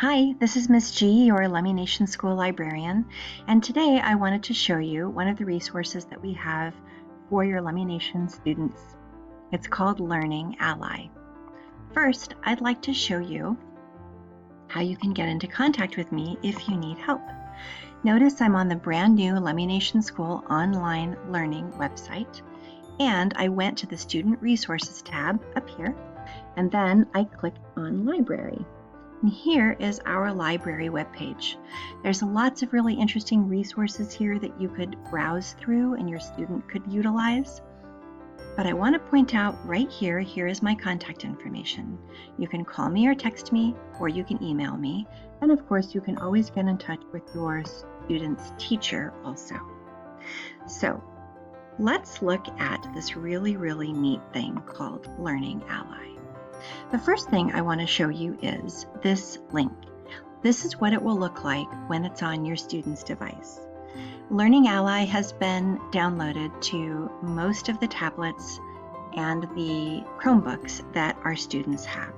Hi, this is Miss G, your Lummi Nation School librarian, and today I wanted to show you one of the resources that we have for your Lummi Nation students. It's called Learning Ally. First, I'd like to show you how you can get into contact with me if you need help. Notice I'm on the brand new Lummi Nation School online learning website, and I went to the Student Resources tab up here, and then I clicked on Library. And here is our library webpage. There's lots of really interesting resources here that you could browse through and your student could utilize. But I want to point out right here, here is my contact information. You can call me or text me, or you can email me. And of course, you can always get in touch with your student's teacher also. So let's look at this really, really neat thing called Learning Ally. The first thing I want to show you is this link. This is what it will look like when it's on your student's device. Learning Ally has been downloaded to most of the tablets and the Chromebooks that our students have.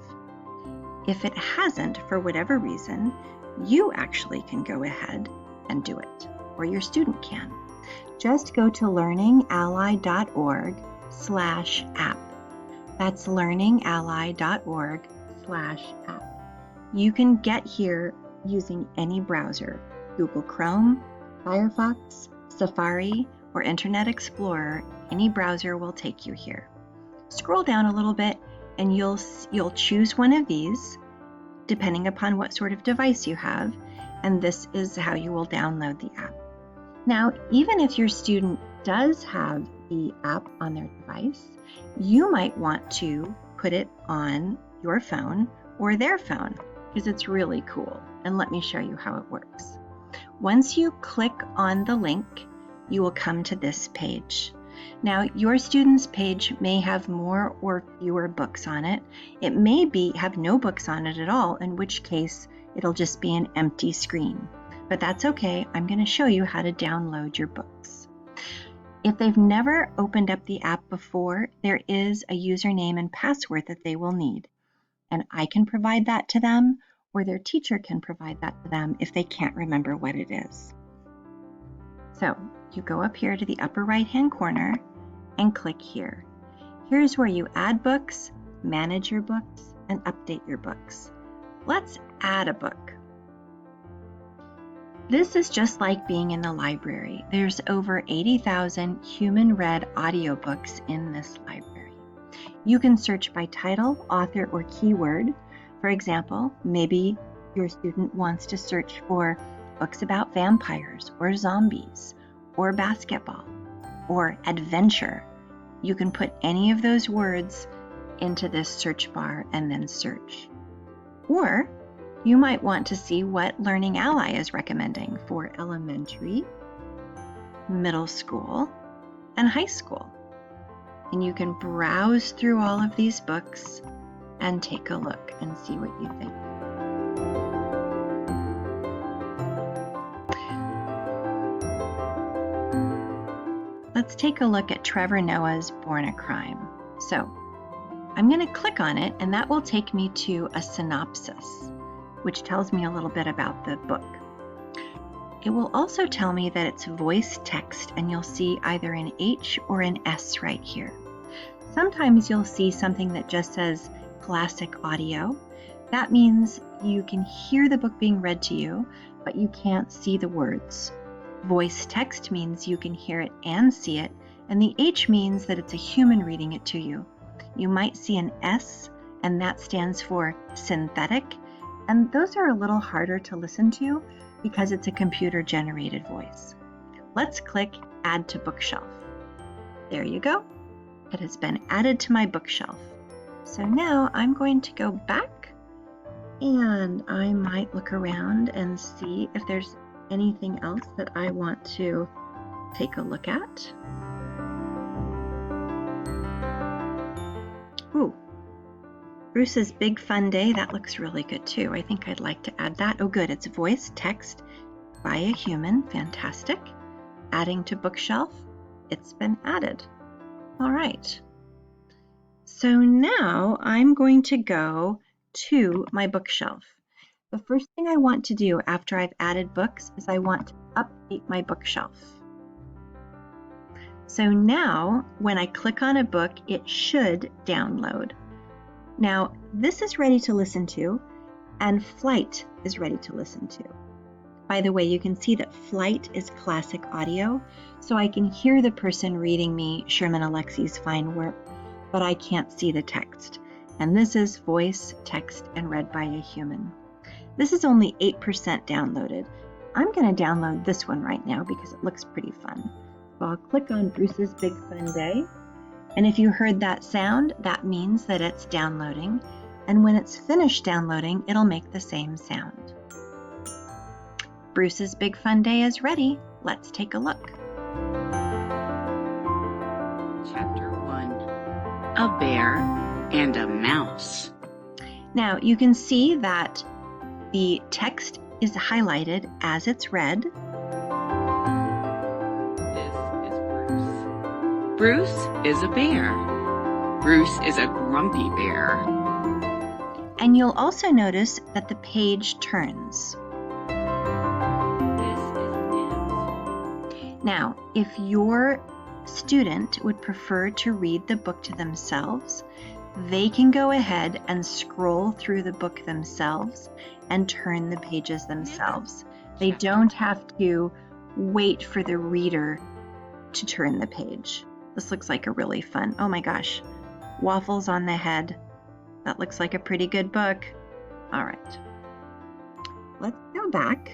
If it hasn't, for whatever reason, you actually can go ahead and do it, or your student can. Just go to learningally.org/app. That's learningally.org/app. You can get here using any browser, Google Chrome, Firefox, Safari, or Internet Explorer. Any browser will take you here. Scroll down a little bit and you'll choose one of these, depending upon what sort of device you have, and this is how you will download the app. Now, even if your student does have the app on their device, you might want to put it on your phone or their phone because it's really cool. And let me show you how it works. Once you click on the link, you will come to this page. Now, your student's page may have more or fewer books on it. It may have no books on it at all, in which case it'll just be an empty screen. But that's okay. I'm going to show you how to download your books. If they've never opened up the app before, there is a username and password that they will need. And I can provide that to them, or their teacher can provide that to them if they can't remember what it is. So you go up here to the upper right-hand corner and click here. Here's where you add books, manage your books, and update your books. Let's add a book. This is just like being in the library. There's over 80,000 human-read audiobooks in this library. You can search by title, author, or keyword. For example, maybe your student wants to search for books about vampires, or zombies, or basketball, or adventure. You can put any of those words into this search bar and then search. Or you might want to see what Learning Ally is recommending for elementary, middle school, and high school. And you can browse through all of these books and take a look and see what you think. Let's take a look at Trevor Noah's Born a Crime. So I'm going to click on it, and that will take me to a synopsis, which tells me a little bit about the book. It will also tell me that it's voice text, and you'll see either an H or an S right here. Sometimes you'll see something that just says classic audio. That means you can hear the book being read to you, but you can't see the words. Voice text means you can hear it and see it, and the H means that it's a human reading it to you. You might see an S, and that stands for synthetic, and those are a little harder to listen to because it's a computer-generated voice. Let's click Add to Bookshelf. There you go. It has been added to my bookshelf. So now I'm going to go back, and I might look around and see if there's anything else that I want to take a look at. Ooh. Bruce's Big Fun Day, that looks really good too. I think I'd like to add that. Oh good, it's voice text by a human, fantastic. Adding to bookshelf, it's been added. All right. So now I'm going to go to my bookshelf. The first thing I want to do after I've added books is I want to update my bookshelf. So now when I click on a book, it should download. Now this is ready to listen to, and Flight is ready to listen to. By the way, you can see that Flight is classic audio, so I can hear the person reading me Sherman Alexie's fine work, but I can't see the text. And this is voice, text, and read by a human. This is only 8% downloaded. I'm going to download this one right now because it looks pretty fun. So I'll click on Bruce's Big Fun Day. And if you heard that sound, that means that it's downloading. And when it's finished downloading, it'll make the same sound. Bruce's Big Fun Day is ready. Let's take a look. Chapter 1. A Bear and a Mouse. Now you can see that the text is highlighted as it's read. This is Bruce. Bruce is a bear. Bruce is a grumpy bear. And you'll also notice that the page turns. This is Nan's. Now, if your student would prefer to read the book to themselves, they can go ahead and scroll through the book themselves and turn the pages themselves. They don't have to wait for the reader to turn the page. This looks like a really fun, oh my gosh, waffles on the head. That looks like a pretty good book. All right, let's go back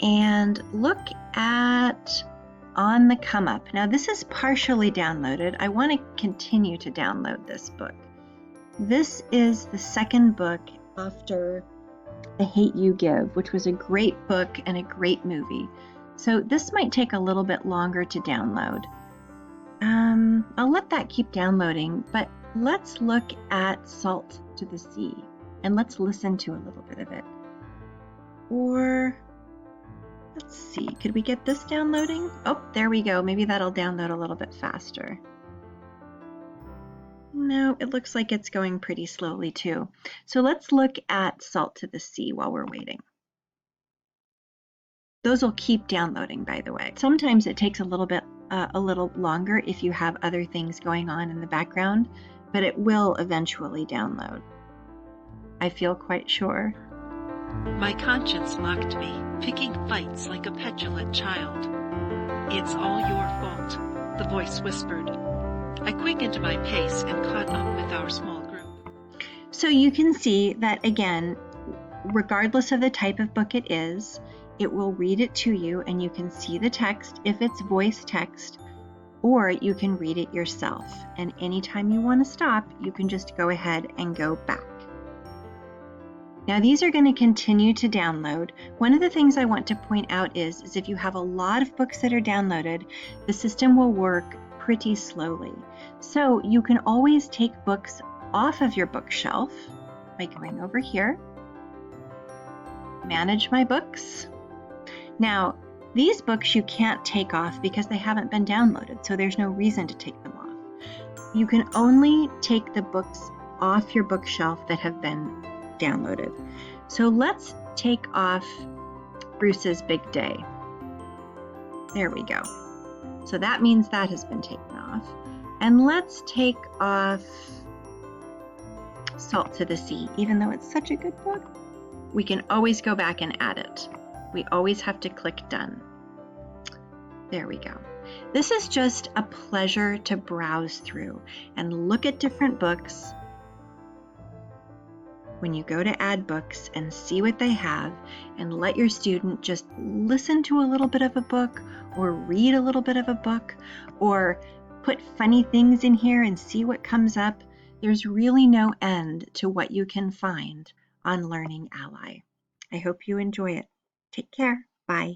and look at On the Come Up. Now this is partially downloaded. I want to continue to download this book. This is the second book after The Hate You Give, which was a great book and a great movie. So this might take a little bit longer to download. I'll let that keep downloading, but let's look at Salt to the Sea and let's listen to a little bit of it. Or let's see, could we get this downloading? Oh, there we go. Maybe that'll download a little bit faster. No, it looks like it's going pretty slowly too. So let's look at Salt to the Sea while we're waiting. Those will keep downloading, by the way. Sometimes it takes a little longer if you have other things going on in the background, but it will eventually download. I feel quite sure. My conscience mocked me, picking fights like a petulant child. It's all your fault, the voice whispered. I quickened my pace and caught up with our small group. So you can see that, again, regardless of the type of book it is, it will read it to you and you can see the text if it's voice text, or you can read it yourself. And anytime you want to stop, you can just go ahead and go back. Now these are going to continue to download. One of the things I want to point out is if you have a lot of books that are downloaded, the system will work pretty slowly. So you can always take books off of your bookshelf by going over here, manage my books. Now, these books you can't take off because they haven't been downloaded, so there's no reason to take them off. You can only take the books off your bookshelf that have been downloaded. So let's take off Bruce's Big Day. There we go. So that means that has been taken off. And let's take off Salt to the Sea. Even though it's such a good book, we can always go back and add it. We always have to click done. There we go. This is just a pleasure to browse through and look at different books. When you go to add books and see what they have and let your student just listen to a little bit of a book or read a little bit of a book or put funny things in here and see what comes up, there's really no end to what you can find on Learning Ally. I hope you enjoy it. Take care. Bye.